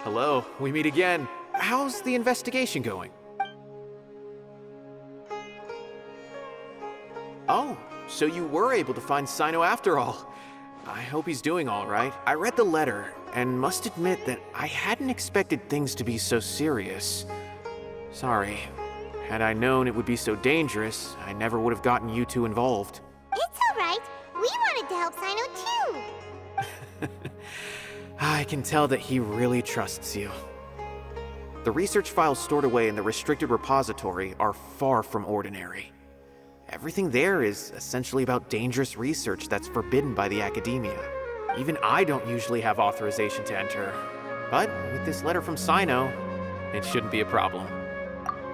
Hello, we meet again. How's the investigation going? Oh, so you were able to find Cyno after all. I hope he's doing all right. I read the letter, and must admit that I hadn't expected things to be so serious. Sorry. Had I known it would be so dangerous, I never would have gotten you two involved. It's alright. We wanted to help Cyno too. I can tell that he really trusts you. The research files stored away in the restricted repository are far from ordinary. Everything there is essentially about dangerous research that's forbidden by the academia. Even I don't usually have authorization to enter. But with this letter from Cyno, it shouldn't be a problem.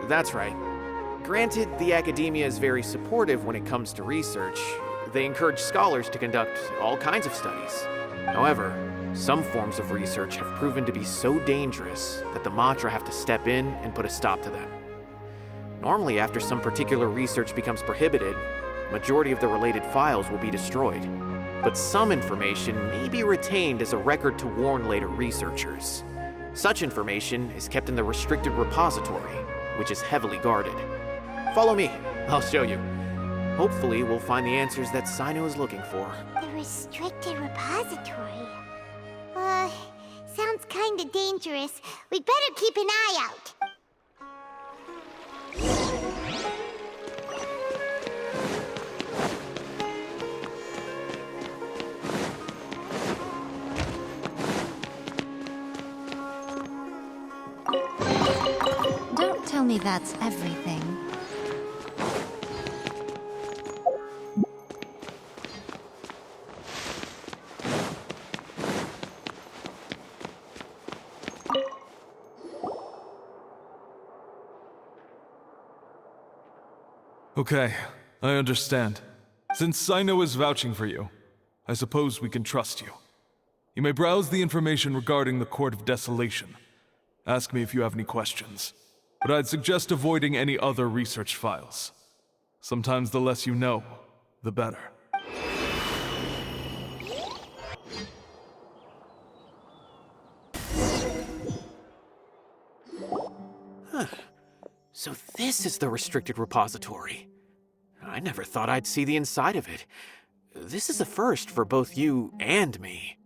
That's right. Granted, the academia is very supportive when it comes to research. They encourage scholars to conduct all kinds of studies. However, some forms of research have proven to be so dangerous that the Matra have to step in and put a stop to them. Normally, after some particular research becomes prohibited, majority of the related files will be destroyed. But some information may be retained as a record to warn later researchers. Such information is kept in the restricted repository, which is heavily guarded. Follow me, I'll show you. Hopefully, we'll find the answers that Cyno is looking for. The restricted repository. Sounds kinda dangerous. We'd better keep an eye out. Don't tell me that's everything. Okay, I understand. Since Cyno is vouching for you, I suppose we can trust you. You may browse the information regarding the Court of Desolation. Ask me if you have any questions. But I'd suggest avoiding any other research files. Sometimes the less you know, the better. So this is the restricted repository. I never thought I'd see the inside of it. This is a first for both you and me.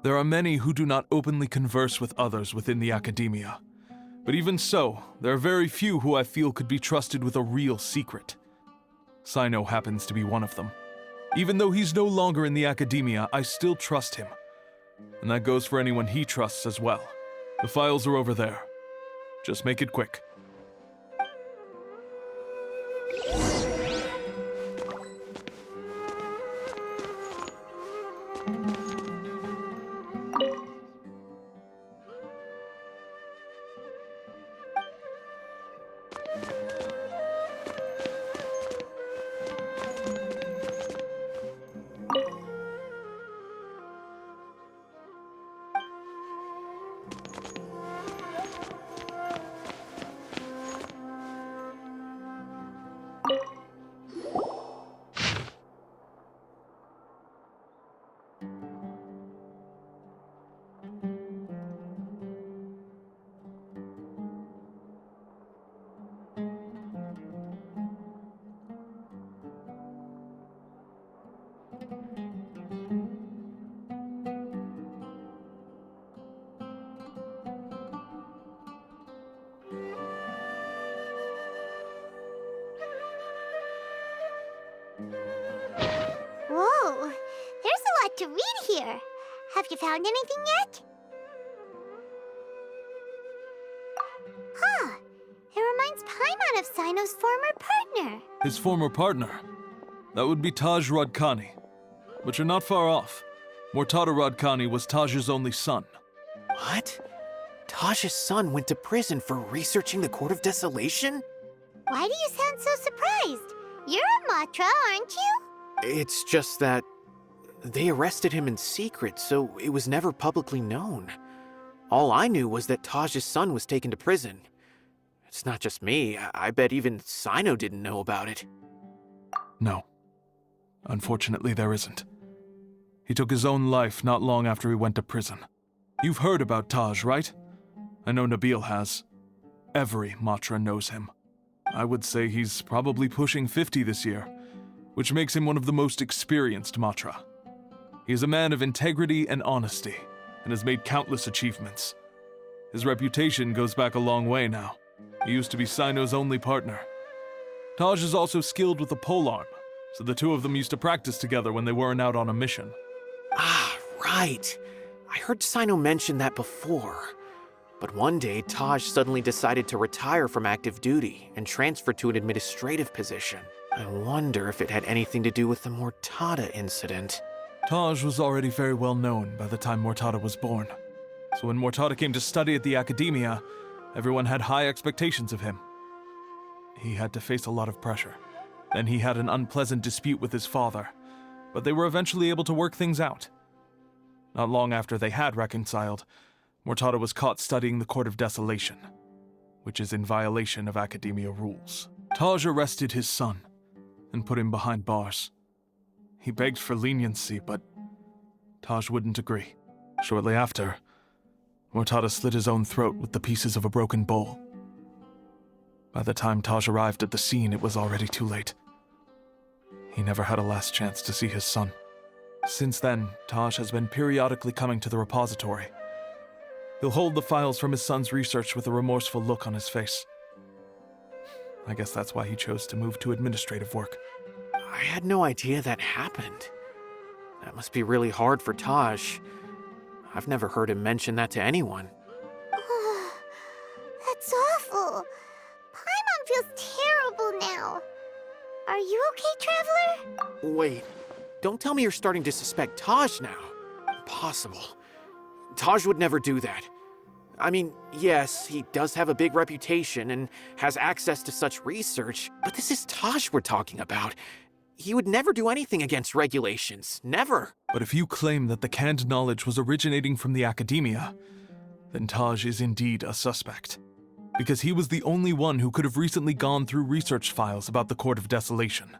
There are many who do not openly converse with others within the academia. But even so, there are very few who I feel could be trusted with a real secret. Cyno happens to be one of them. Even though he's no longer in the academia, I still trust him. And that goes for anyone he trusts as well. The files are over there. Just make it quick. Whoa, there's a lot to read here. Have you found anything yet? Huh, it reminds Paimon of Cyno's former partner. His former partner? That would be Taj Radkani. But you're not far off. Mortada Radkani was Taj's only son. What? Taj's son went to prison for researching the Court of Desolation? Why do you sound so surprised? You're a Matra, aren't you? It's just that they arrested him in secret, so it was never publicly known. All I knew was that Taj's son was taken to prison. It's not just me. I bet even Cyno didn't know about it. No. Unfortunately, there isn't. He took his own life not long after he went to prison. You've heard about Taj, right? I know Nabil has. Every Matra knows him. I would say he's probably pushing 50 this year, which makes him one of the most experienced Matra. He is a man of integrity and honesty, and has made countless achievements. His reputation goes back a long way now. He used to be Cyno's only partner. Taj is also skilled with the polearm, so the two of them used to practice together when they weren't out on a mission. Ah, right. I heard Cyno mention that before. But one day, Taj suddenly decided to retire from active duty and transfer to an administrative position. I wonder if it had anything to do with the Mortada incident. Taj was already very well known by the time Mortada was born. So when Mortada came to study at the academia, everyone had high expectations of him. He had to face a lot of pressure. Then he had an unpleasant dispute with his father, but they were eventually able to work things out. Not long after they had reconciled, Mortada was caught studying the Court of Desolation, which is in violation of academia rules. Taj arrested his son and put him behind bars. He begged for leniency, but Taj wouldn't agree. Shortly after, Mortada slit his own throat with the pieces of a broken bowl. By the time Taj arrived at the scene, it was already too late. He never had a last chance to see his son. Since then, Taj has been periodically coming to the repository. He'll hold the files from his son's research with a remorseful look on his face. I guess that's why he chose to move to administrative work. I had no idea that happened. That must be really hard for Taj. I've never heard him mention that to anyone. That's awful. Paimon feels terrible now. Are you okay, Traveler? Wait, don't tell me you're starting to suspect Taj now. Impossible. Taj would never do that. I mean, yes, he does have a big reputation and has access to such research, but this is Taj we're talking about. He would never do anything against regulations. Never. But if you claim that the canned knowledge was originating from the academia, then Taj is indeed a suspect. Because he was the only one who could have recently gone through research files about the Court of Desolation.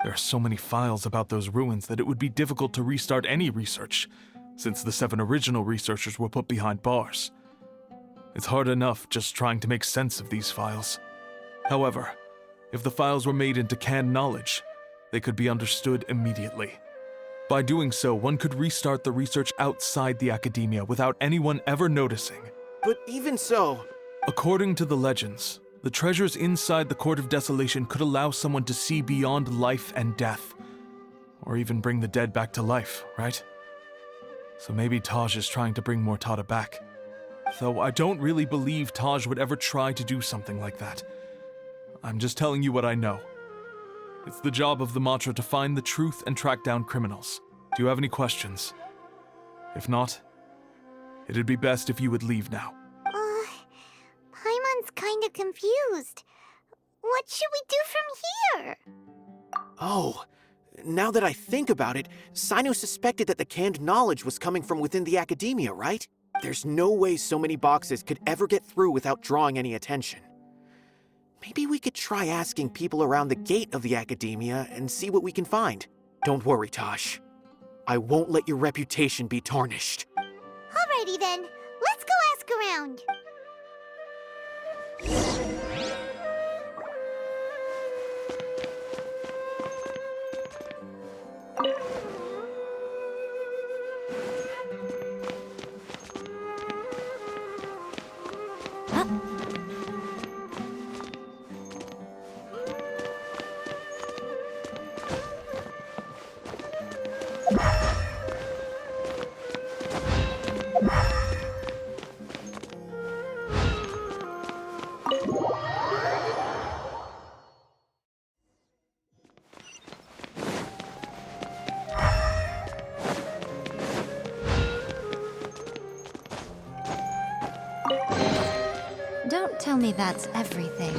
There are so many files about those ruins that it would be difficult to restart any research, since the 7 original researchers were put behind bars. It's hard enough just trying to make sense of these files. However, if the files were made into canned knowledge, they could be understood immediately. By doing so, one could restart the research outside the academia without anyone ever noticing. But even so... According to the legends, the treasures inside the Court of Desolation could allow someone to see beyond life and death, or even bring the dead back to life, right? So maybe Taj is trying to bring Mortada back. Though I don't really believe Taj would ever try to do something like that. I'm just telling you what I know. It's the job of the Matra to find the truth and track down criminals. Do you have any questions? If not, it'd be best if you would leave now. Paimon's kinda confused. What should we do from here? Oh, now that I think about it, Cyno suspected that the canned knowledge was coming from within the academia, right? There's no way so many boxes could ever get through without drawing any attention. Maybe we could try asking people around the gate of the academia and see what we can find. Don't worry, Taj. I won't let your reputation be tarnished. Alrighty then, let's go ask around. Don't tell me that's everything.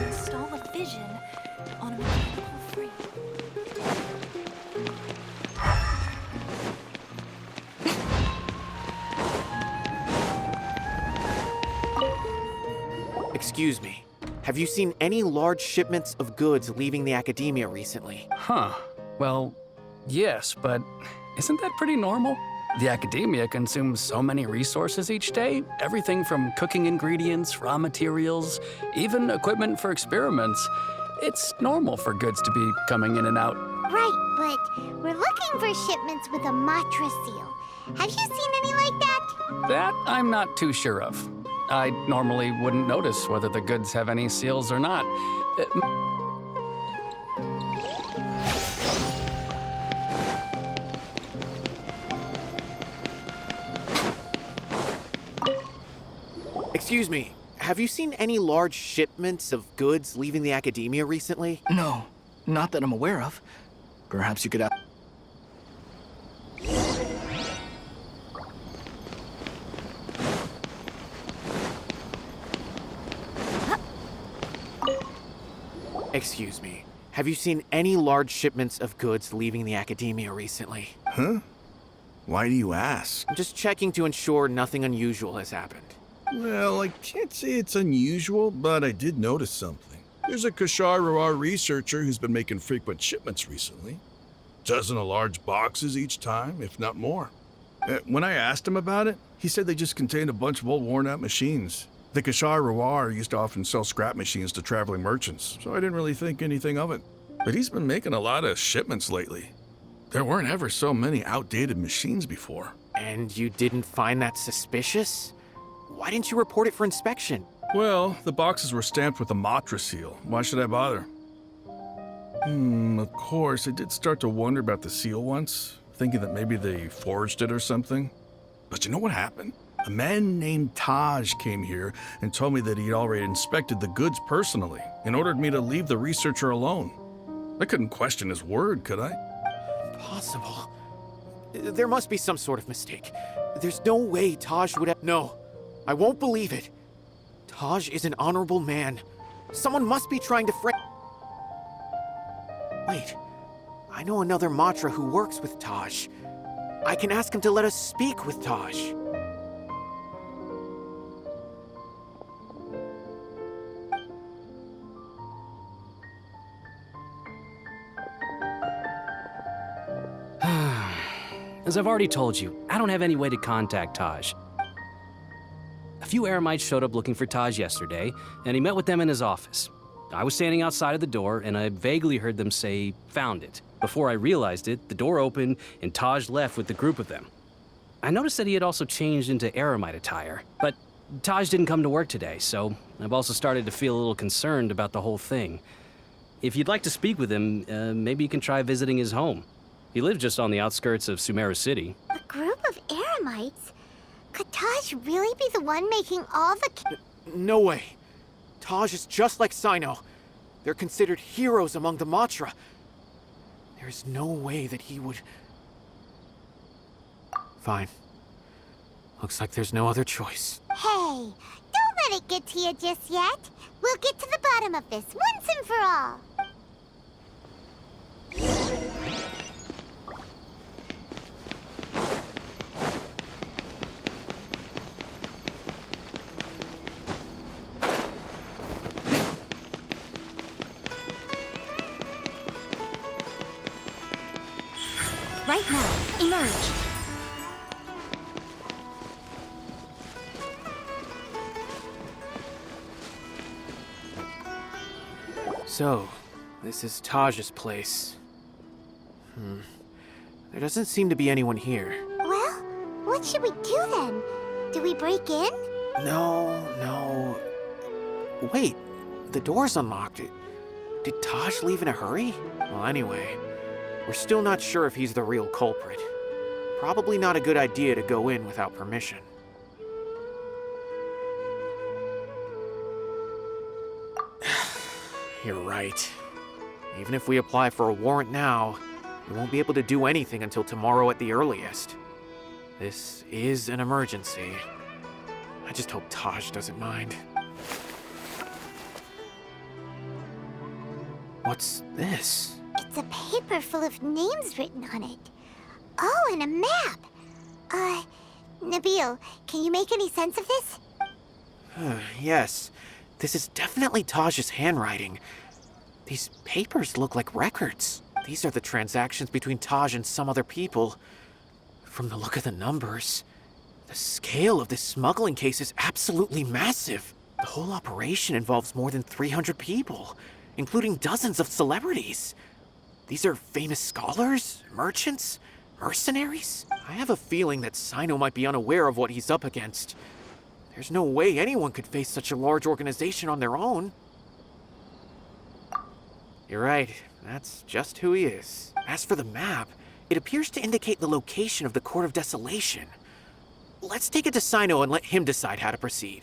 install a vision on a mechanical frame. Excuse me. Have you seen any large shipments of goods leaving the academia recently? Huh. Well, yes, but isn't that pretty normal? The academia consumes so many resources each day. Everything from cooking ingredients, raw materials, even equipment for experiments. It's normal for goods to be coming in and out. Right, but we're looking for shipments with a Matra seal. Have you seen any like that? That I'm not too sure of. I normally wouldn't notice whether the goods have any seals or not. Excuse me. Have you seen any large shipments of goods leaving the academia recently? No, not that I'm aware of. Perhaps you could ask. Excuse me. Have you seen any large shipments of goods leaving the academia recently? Huh? Why do you ask? I'm just checking to ensure nothing unusual has happened. Well, I can't say it's unusual, but I did notice something. There's a Kashar researcher who's been making frequent shipments recently. Dozen of large boxes each time, if not more. When I asked him about it, he said they just contained a bunch of old worn-out machines. The Kashar used to often sell scrap machines to traveling merchants, so I didn't really think anything of it. But he's been making a lot of shipments lately. There weren't ever so many outdated machines before. And you didn't find that suspicious? Why didn't you report it for inspection? Well, the boxes were stamped with a Matra seal. Why should I bother? Of course, I did start to wonder about the seal once, thinking that maybe they forged it or something. But you know what happened? A man named Taj came here and told me that he'd already inspected the goods personally and ordered me to leave the researcher alone. I couldn't question his word, could I? Impossible. There must be some sort of mistake. There's no way Taj would have... No, I won't believe it. Taj is an honorable man. Someone must be trying to Wait, I know another Matra who works with Taj. I can ask him to let us speak with Taj. As I've already told you, I don't have any way to contact Taj. A few Eremites showed up looking for Taj yesterday, and he met with them in his office. I was standing outside of the door, and I vaguely heard them say, "Found it." Before I realized it, the door opened, and Taj left with the group of them. I noticed that he had also changed into Eremite attire, but Taj didn't come to work today, so I've also started to feel a little concerned about the whole thing. If you'd like to speak with him, maybe you can try visiting his home. He lives just on the outskirts of Sumeru City. A group of Eremites? Could Taj really be the one making all the... No way. Taj is just like Cyno. They're considered heroes among the Matra. There's no way that he would... Fine. Looks like there's no other choice. Hey, don't let it get to you just yet. We'll get to the bottom of this once and for all. Right now, emerge. So, this is Taj's place. There doesn't seem to be anyone here. Well, what should we do then? Do we break in? No. Wait, the door's unlocked. Did Taj leave in a hurry? Well, anyway, we're still not sure if he's the real culprit. Probably not a good idea to go in without permission. You're right. Even if we apply for a warrant now, we won't be able to do anything until tomorrow at the earliest. This is an emergency. I just hope Taj doesn't mind. What's this? It's a paper full of names written on it. Oh, and a map. Nabil, can you make any sense of this? Yes, this is definitely Taj's handwriting. These papers look like records. These are the transactions between Taj and some other people. From the look of the numbers, the scale of this smuggling case is absolutely massive. The whole operation involves more than 300 people, including dozens of celebrities. These are famous scholars, merchants, mercenaries. I have a feeling that Cyno might be unaware of what he's up against. There's no way anyone could face such a large organization on their own. You're right, that's just who he is. As for the map, it appears to indicate the location of the Court of Desolation. Let's take it to Cyno and let him decide how to proceed.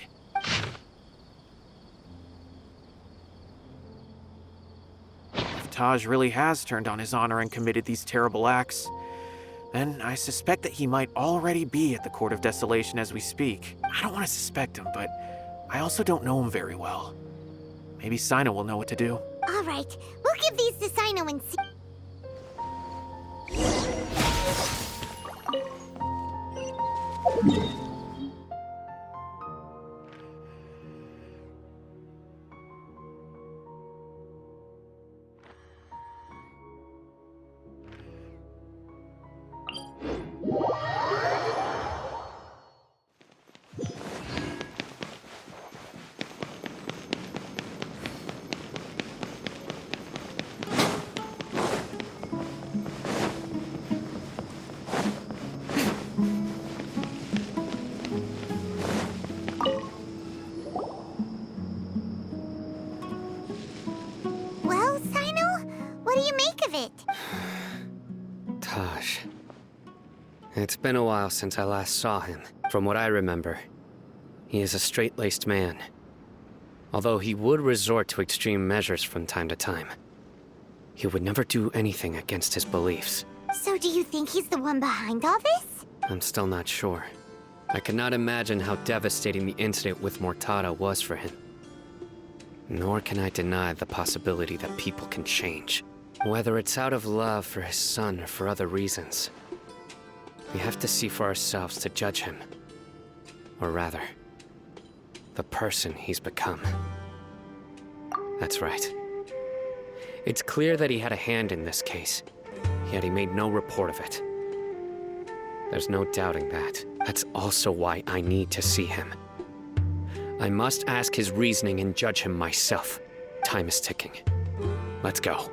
If Taj really has turned on his honor and committed these terrible acts, then I suspect that he might already be at the Court of Desolation as we speak. I don't want to suspect him, but I also don't know him very well. Maybe Cyno will know what to do. All right, we'll give these to Cyno and see. Well, Cyno, what do you make of it? Taj. It's been a while since I last saw him. From what I remember, he is a straight-laced man. Although he would resort to extreme measures from time to time, he would never do anything against his beliefs. So do you think he's the one behind all this? I'm still not sure. I cannot imagine how devastating the incident with Mortada was for him. Nor can I deny the possibility that people can change. Whether it's out of love for his son or for other reasons, we have to see for ourselves to judge him. Or rather, the person he's become. That's right. It's clear that he had a hand in this case, yet he made no report of it. There's no doubting that. That's also why I need to see him. I must ask his reasoning and judge him myself. Time is ticking. Let's go.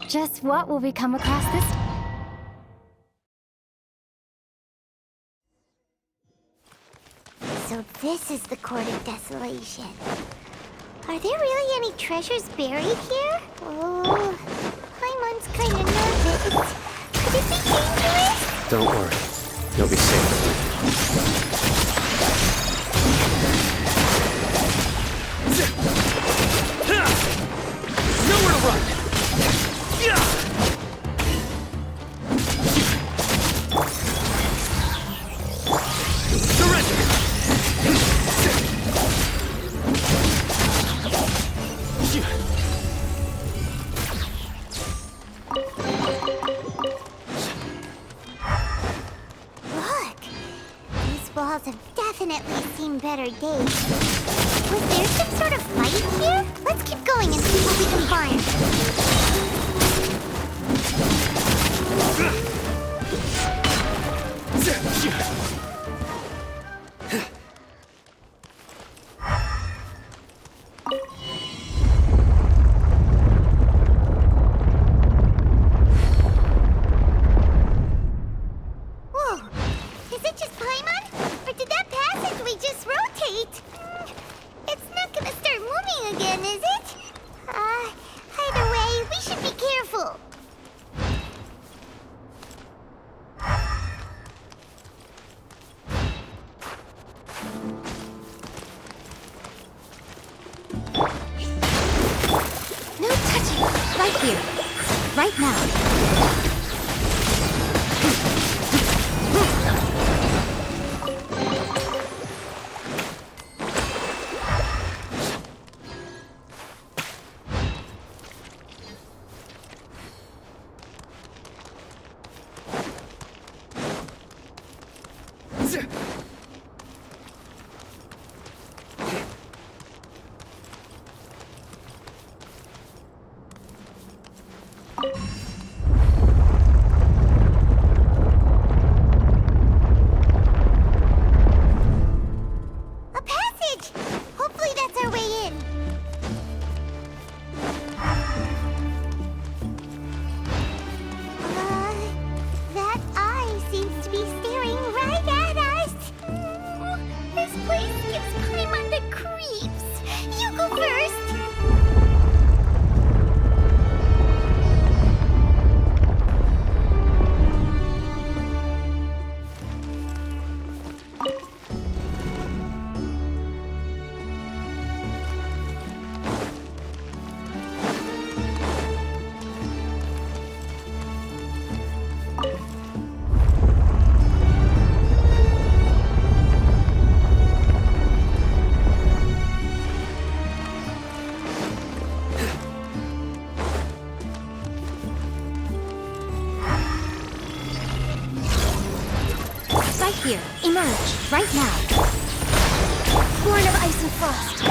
Just what will we come across this? So this is the Court of Desolation. Are there really any treasures buried here? Oh, Paimon's kinda nervous. Could it be dangerous? Don't worry. You'll be safe. Nowhere to run! Surrender! Look! These walls have definitely seen better days. Was there some sort of fight here? Let's keep going and see what we can find. Whoa! Is it just Paimon? Or did that passageway just rotate? It's not gonna start moving again, is it? Either way, we should be careful. No touching! Right here. Right now. A passage! Hopefully that's our way in. That eye seems to be staring right at us. This place gives Paimon the creeps. You go first. Right here. Emerge. Right now. Born of ice and frost.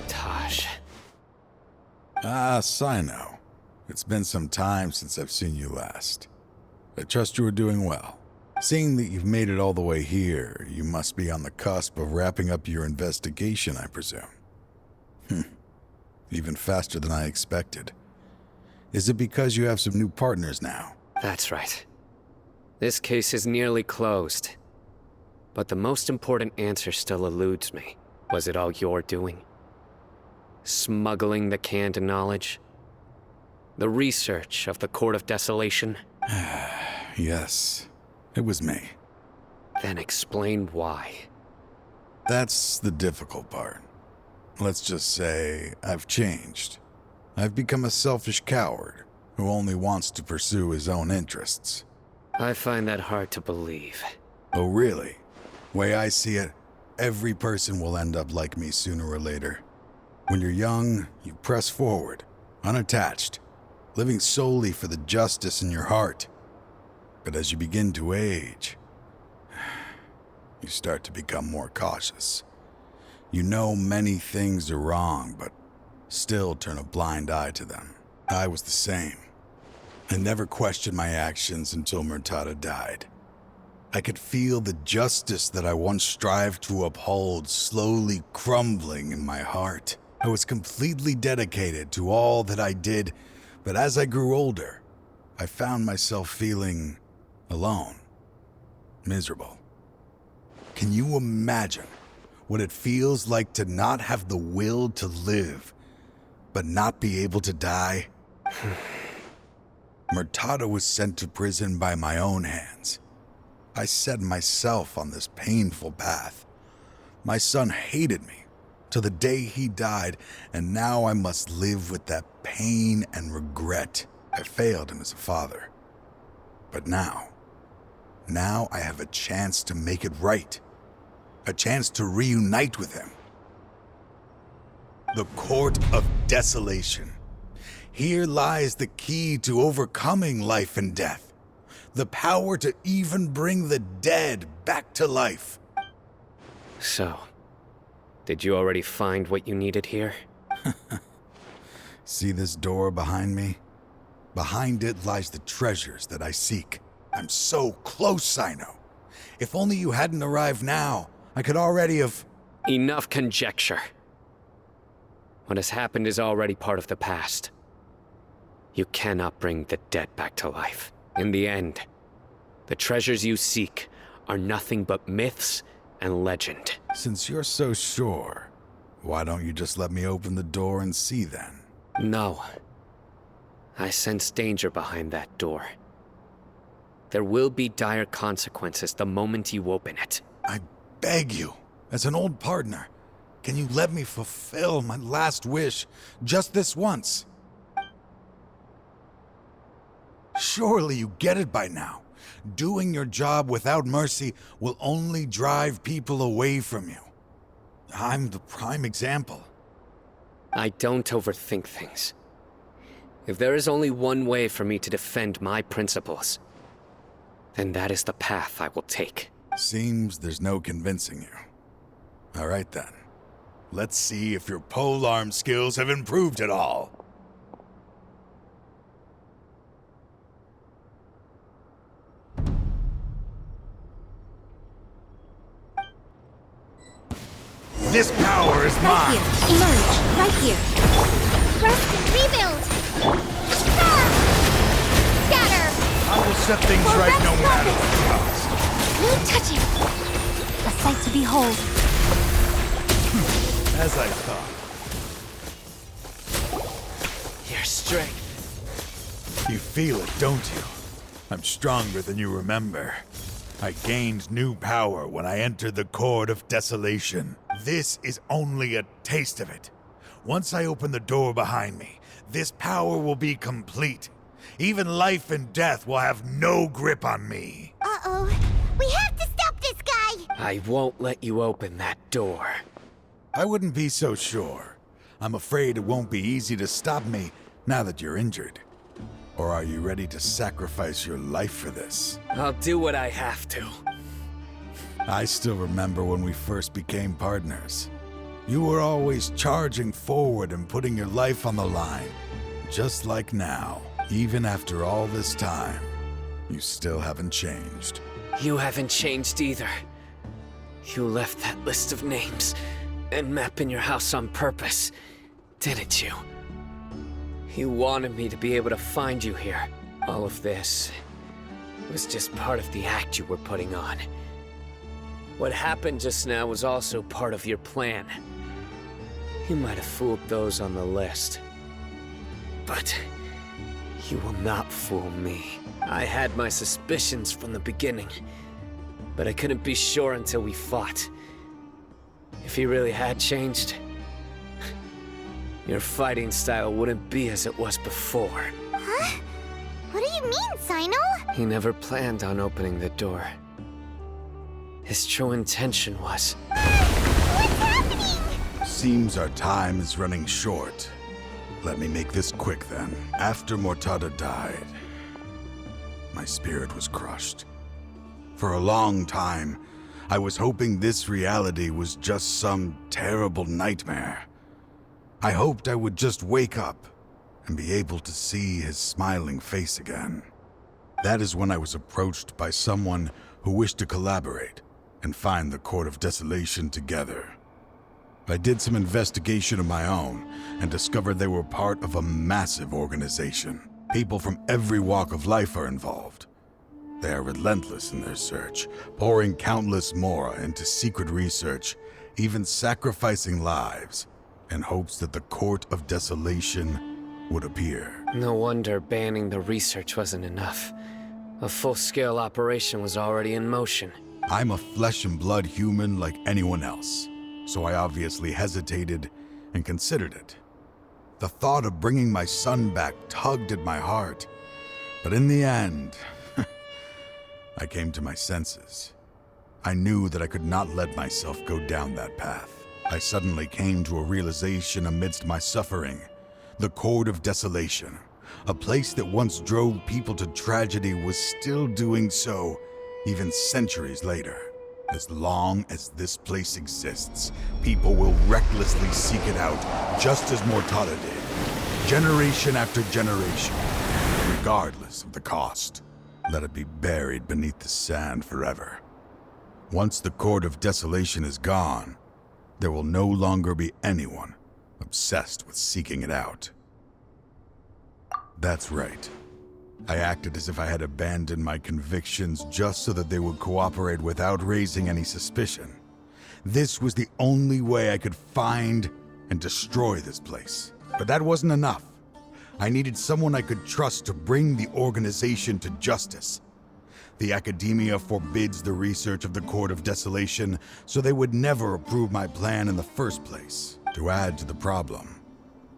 Taj. Ah, Cyno. It's been some time since I've seen you last. I trust you are doing well. Seeing that you've made it all the way here, you must be on the cusp of wrapping up your investigation, I presume. Even faster than I expected. Is it because you have some new partners now? That's right. This case is nearly closed. But the most important answer still eludes me. Was it all your doing? Smuggling the canned knowledge? The research of the Court of Desolation? Yes, it was me. Then explain why. That's the difficult part. Let's just say I've changed. I've become a selfish coward who only wants to pursue his own interests. I find that hard to believe. Oh, really? Way I see it, every person will end up like me sooner or later. When you're young, you press forward. unattached, living solely for the justice in your heart. But as you begin to age, you start to become more cautious. You know many things are wrong, but still turn a blind eye to them. I was the same. I never questioned my actions until Murtada died. I could feel the justice that I once strived to uphold slowly crumbling in my heart. I was completely dedicated to all that I did, but as I grew older, I found myself feeling alone, miserable. Can you imagine what it feels like to not have the will to live, but not be able to die? Murtada was sent to prison by my own hands. I set myself on this painful path. My son hated me till the day he died, and now I must live with that pain and regret. I failed him as a father. But now I have a chance to make it right. A chance to reunite with him. The Court of Desolation. Here lies the key to overcoming life and death. The power to even bring the dead back to life. So, did you already find what you needed here? See this door behind me? Behind it lies the treasures that I seek. I'm so close, Cyno. If only you hadn't arrived now, I could already have... Enough conjecture. What has happened is already part of the past. You cannot bring the dead back to life. In the end, the treasures you seek are nothing but myths and legend. Since you're so sure, why don't you just let me open the door and see then? No. I sense danger behind that door. There will be dire consequences the moment you open it. I beg you, as an old partner, can you let me fulfill my last wish just this once? Surely you get it by now. Doing your job without mercy will only drive people away from you. I'm the prime example. I don't overthink things. If there is only one way for me to defend my principles, then that is the path I will take. Seems there's no convincing you. All right then. Let's see if your polearm skills have improved at all. This power is mine! Right here. Emerge. Right here. Rest and rebuild! Ah! Scatter! I will set things right no matter the cost. No touching. A sight to behold. As I thought. Your strength. You feel it, don't you? I'm stronger than you remember. I gained new power when I entered the Court of Desolation. This is only a taste of it. Once I open the door behind me, this power will be complete. Even life and death will have no grip on me. Uh-oh. We have to stop this guy! I won't let you open that door. I wouldn't be so sure. I'm afraid it won't be easy to stop me now that you're injured. Or are you ready to sacrifice your life for this? I'll do what I have to. I still remember when we first became partners. You were always charging forward and putting your life on the line. Just like now. Even after all this time, you still haven't changed. You haven't changed either. You left that list of names and map in your house on purpose, didn't you? You wanted me to be able to find you here. All of this was just part of the act you were putting on. What happened just now was also part of your plan. You might have fooled those on the list, but you will not fool me. I had my suspicions from the beginning, but I couldn't be sure until we fought. If he really had changed, your fighting style wouldn't be as it was before. Huh? What do you mean, Cyno? He never planned on opening the door. His true intention was... What's happening? Seems our time is running short. Let me make this quick then. After Mortada died, my spirit was crushed. For a long time, I was hoping this reality was just some terrible nightmare. I hoped I would just wake up and be able to see his smiling face again. That is when I was approached by someone who wished to collaborate and find the Court of Desolation together. I did some investigation of my own and discovered they were part of a massive organization. People from every walk of life are involved. They are relentless in their search, pouring countless mora into secret research, even sacrificing lives in hopes that the Court of Desolation would appear. No wonder banning the research wasn't enough. A full-scale operation was already in motion. I'm a flesh and blood human like anyone else, so I obviously hesitated and considered it. The thought of bringing my son back tugged at my heart, but in the end, I came to my senses. I knew that I could not let myself go down that path. I suddenly came to a realization amidst my suffering. The Court of Desolation, a place that once drove people to tragedy, was still doing so, even centuries later. As long as this place exists, people will recklessly seek it out, just as Mortada did, generation after generation, regardless of the cost. Let it be buried beneath the sand forever. Once the Court of Desolation is gone, there will no longer be anyone obsessed with seeking it out. That's right. I acted as if I had abandoned my convictions just so that they would cooperate without raising any suspicion. This was the only way I could find and destroy this place. But that wasn't enough. I needed someone I could trust to bring the organization to justice. The academia forbids the research of the Court of Desolation, so they would never approve my plan in the first place. To add to the problem,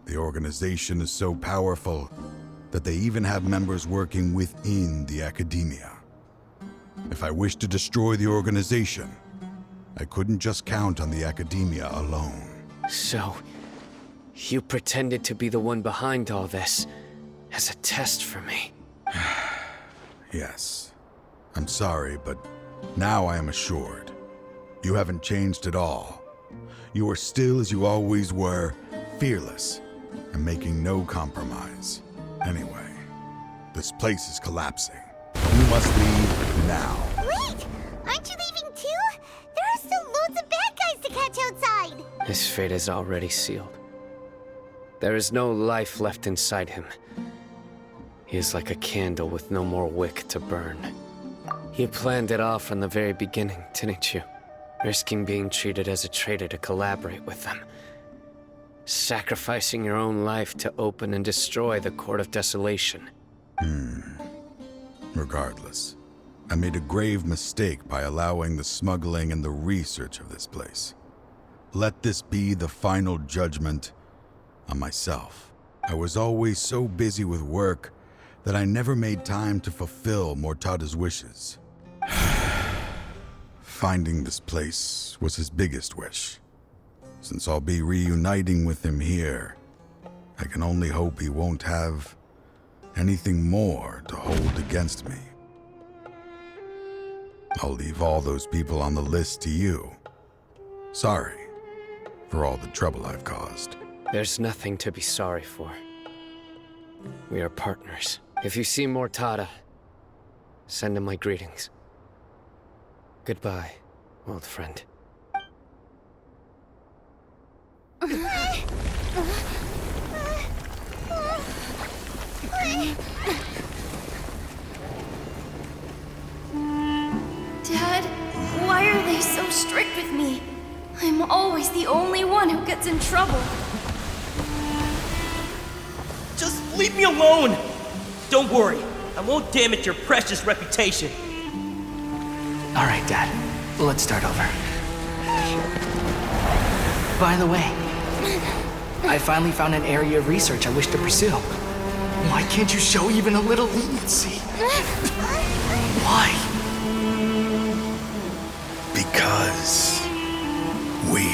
the organization is so powerful that they even have members working within the academia. If I wished to destroy the organization, I couldn't just count on the academia alone. So, you pretended to be the one behind all this, as a test for me. Yes. I'm sorry, but now I am assured. You haven't changed at all. You are still as you always were, fearless, and making no compromise. Anyway, this place is collapsing. You must leave now. Wait! Aren't you leaving too? There are still loads of bad guys to catch outside! His fate is already sealed. There is no life left inside him. He is like a candle with no more wick to burn. You planned it all from the very beginning, didn't you? Risking being treated as a traitor to collaborate with them. Sacrificing your own life to open and destroy the Court of Desolation. Regardless, I made a grave mistake by allowing the smuggling and the research of this place. Let this be the final judgment on myself. I was always so busy with work that I never made time to fulfill Mortada's wishes. Finding this place was his biggest wish. Since I'll be reuniting with him here, I can only hope he won't have anything more to hold against me. I'll leave all those people on the list to you. Sorry for all the trouble I've caused. There's nothing to be sorry for. We are partners. If you see Mortada, send him my greetings. Goodbye, old friend. Dad, why are they so strict with me? I'm always the only one who gets in trouble. Just leave me alone! Don't worry, I won't damage your precious reputation. All right, Dad. Let's start over. By the way, I finally found an area of research I wish to pursue. Why can't you show even a little leniency? Why? Because we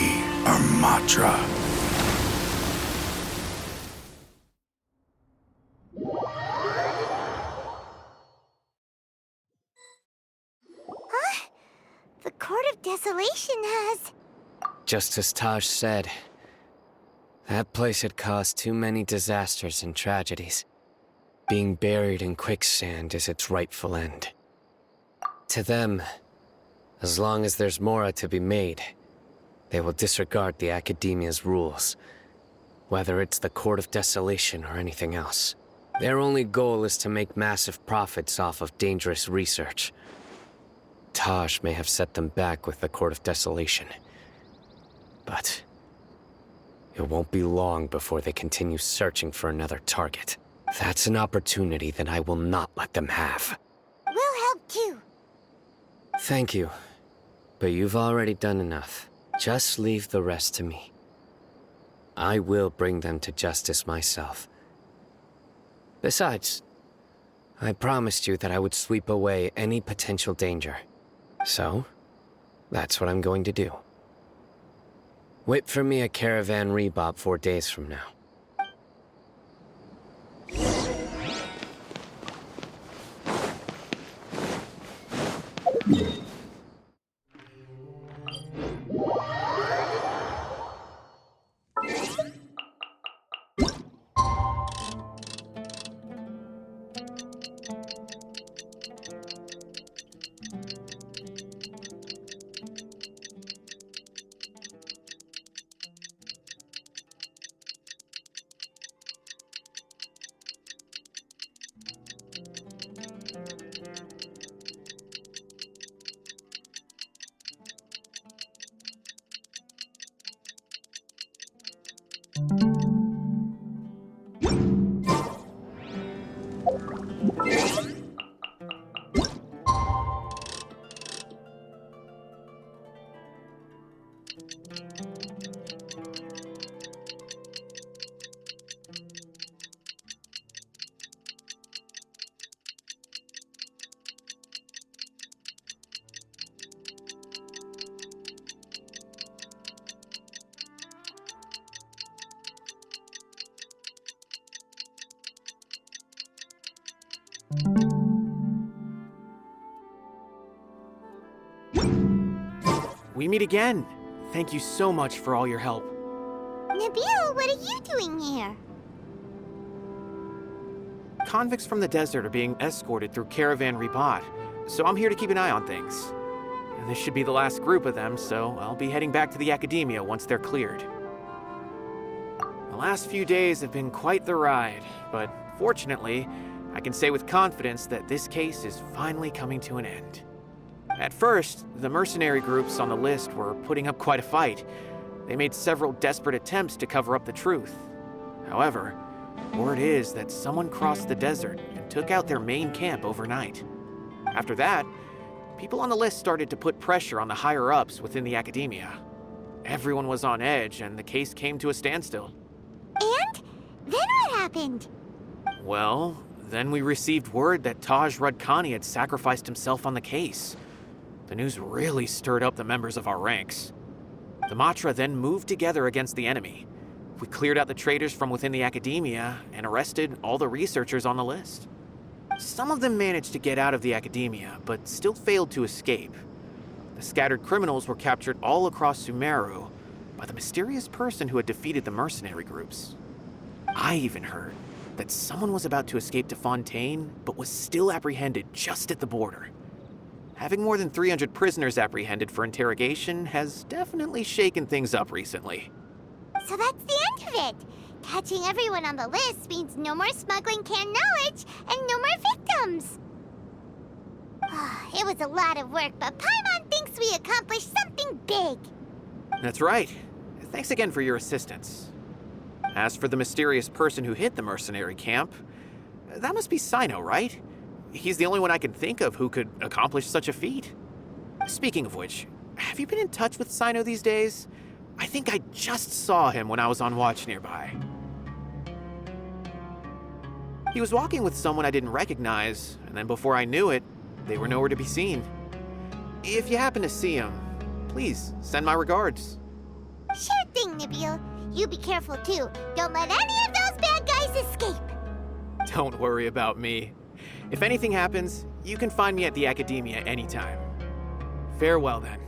are Matra. Desolation has. Just as Taj said, that place had caused too many disasters and tragedies. Being buried in quicksand is its rightful end. To them, as long as there's Mora to be made, they will disregard the Academia's rules, whether it's the Court of Desolation or anything else. Their only goal is to make massive profits off of dangerous research. Taj may have set them back with the Court of Desolation, but it won't be long before they continue searching for another target. That's an opportunity that I will not let them have. We'll help too. Thank you, but you've already done enough. Just leave the rest to me. I will bring them to justice myself. Besides, I promised you that I would sweep away any potential danger. So, that's what I'm going to do. Wait for me at Caravan Rebop 4 days from now. We meet again. Thank you so much for all your help. Nabil, what are you doing here? Convicts from the desert are being escorted through Caravan Rebot, so I'm here to keep an eye on things. And this should be the last group of them, so I'll be heading back to the Academia once they're cleared. The last few days have been quite the ride, but fortunately, I can say with confidence that this case is finally coming to an end. At first, the mercenary groups on the list were putting up quite a fight. They made several desperate attempts to cover up the truth. However, word is that someone crossed the desert and took out their main camp overnight. After that, people on the list started to put pressure on the higher-ups within the Academia. Everyone was on edge, and the case came to a standstill. And? Then what happened? Well, then we received word that Taj Rudkani had sacrificed himself on the case. The news really stirred up the members of our ranks. The Matra then moved together against the enemy. We cleared out the traitors from within the Academia and arrested all the researchers on the list. Some of them managed to get out of the Academia, but still failed to escape. The scattered criminals were captured all across Sumeru by the mysterious person who had defeated the mercenary groups. I even heard that someone was about to escape to Fontaine, but was still apprehended just at the border. Having more than 300 prisoners apprehended for interrogation has definitely shaken things up recently. So that's the end of it. Catching everyone on the list means no more smuggling canned knowledge and no more victims. It was a lot of work, but Paimon thinks we accomplished something big. That's right. Thanks again for your assistance. As for the mysterious person who hit the mercenary camp, that must be Cyno, right? He's the only one I can think of who could accomplish such a feat. Speaking of which, have you been in touch with Cyno these days? I think I just saw him when I was on watch nearby. He was walking with someone I didn't recognize, and then before I knew it, they were nowhere to be seen. If you happen to see him, please send my regards. Sure thing, Nabil. You be careful too. Don't let any of those bad guys escape. Don't worry about me. If anything happens, you can find me at the Academia anytime. Farewell then.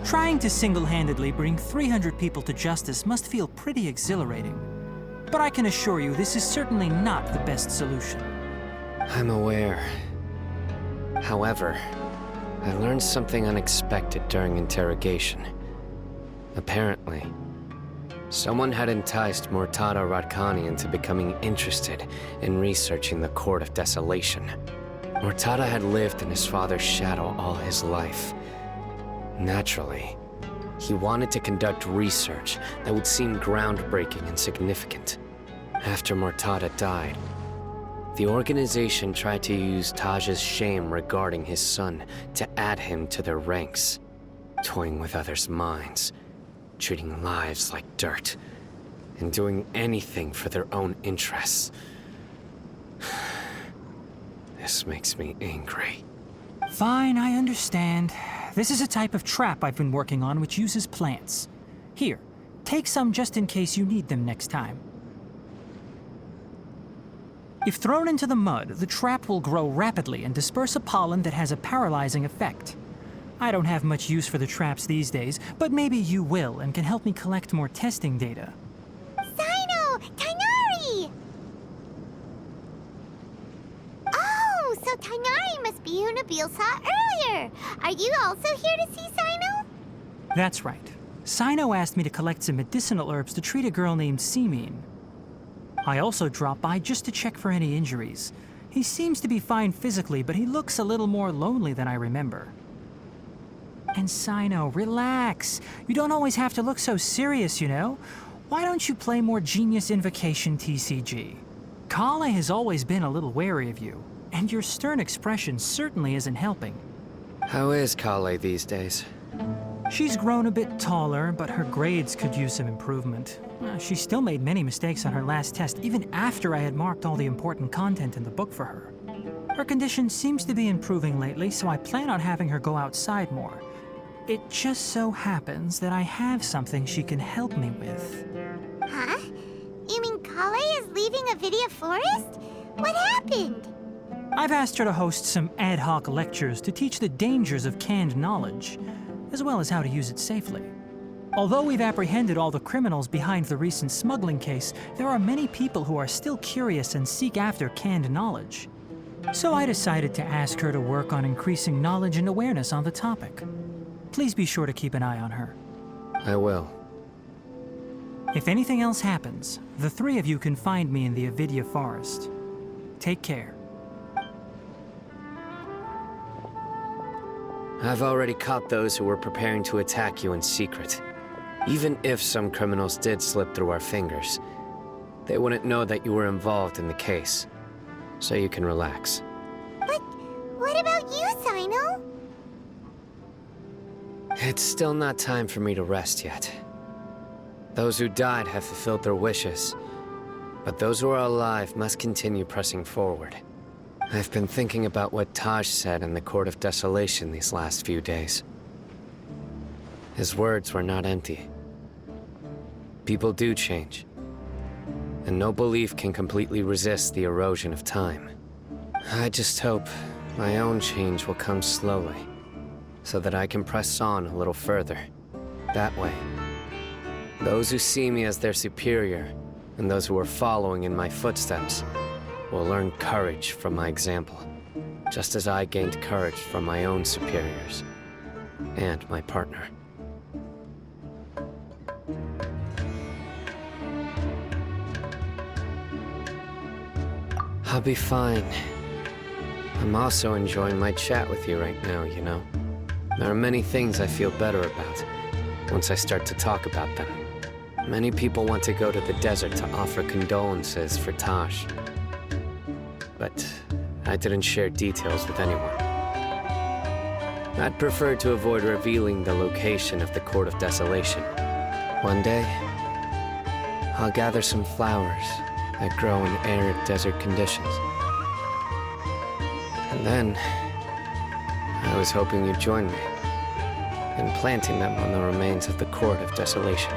Trying to single-handedly bring 300 people to justice must feel pretty exhilarating. But I can assure you this is certainly not the best solution. I'm aware. However, I learned something unexpected during interrogation. Apparently, someone had enticed Murtada Radkani into becoming interested in researching the Court of Desolation. Murtada had lived in his father's shadow all his life. Naturally, he wanted to conduct research that would seem groundbreaking and significant. After Murtada died, the organization tried to use Taj's shame regarding his son to add him to their ranks, toying with others' minds, treating lives like dirt, and doing anything for their own interests. This makes me angry. Fine, I understand. This is a type of trap I've been working on which uses plants. Here, take some just in case you need them next time. If thrown into the mud, the trap will grow rapidly and disperse a pollen that has a paralyzing effect. I don't have much use for the traps these days, but maybe you will and can help me collect more testing data. Cyno! Tighnari! Oh, so Tighnari must be who Nabil saw earlier. Are you also here to see Cyno? That's right. Cyno asked me to collect some medicinal herbs to treat a girl named Simin. I also dropped by just to check for any injuries. He seems to be fine physically, but he looks a little more lonely than I remember. And Cyno, relax. You don't always have to look so serious, you know? Why don't you play more Genius Invocation TCG? Kale has always been a little wary of you, and your stern expression certainly isn't helping. How is Kale these days? She's grown a bit taller, but her grades could use some improvement. She still made many mistakes on her last test, even after I had marked all the important content in the book for her. Her condition seems to be improving lately, so I plan on having her go outside more. It just so happens that I have something she can help me with. Huh? You mean Kale is leaving Avidia Forest? What happened? I've asked her to host some ad hoc lectures to teach the dangers of canned knowledge, as well as how to use it safely. Although we've apprehended all the criminals behind the recent smuggling case, there are many people who are still curious and seek after canned knowledge. So I decided to ask her to work on increasing knowledge and awareness on the topic. Please be sure to keep an eye on her. I will. If anything else happens, the three of you can find me in the Avidia Forest. Take care. I've already caught those who were preparing to attack you in secret. Even if some criminals did slip through our fingers, they wouldn't know that you were involved in the case. So you can relax. But what about you, Cyno? It's still not time for me to rest yet. Those who died have fulfilled their wishes, but those who are alive must continue pressing forward. I've been thinking about what Taj said in the Court of Desolation these last few days. His words were not empty. People do change, and no belief can completely resist the erosion of time. I just hope my own change will come slowly, so that I can press on a little further. That way, those who see me as their superior, and those who are following in my footsteps, will learn courage from my example, just as I gained courage from my own superiors, and my partner. I'll be fine. I'm also enjoying my chat with you right now, you know? There are many things I feel better about once I start to talk about them. Many people want to go to the desert to offer condolences for Taj. But I didn't share details with anyone. I'd prefer to avoid revealing the location of the Court of Desolation. One day, I'll gather some flowers that grow in arid desert conditions. And then, I was hoping you'd join me in planting them on the remains of the Court of Desolation.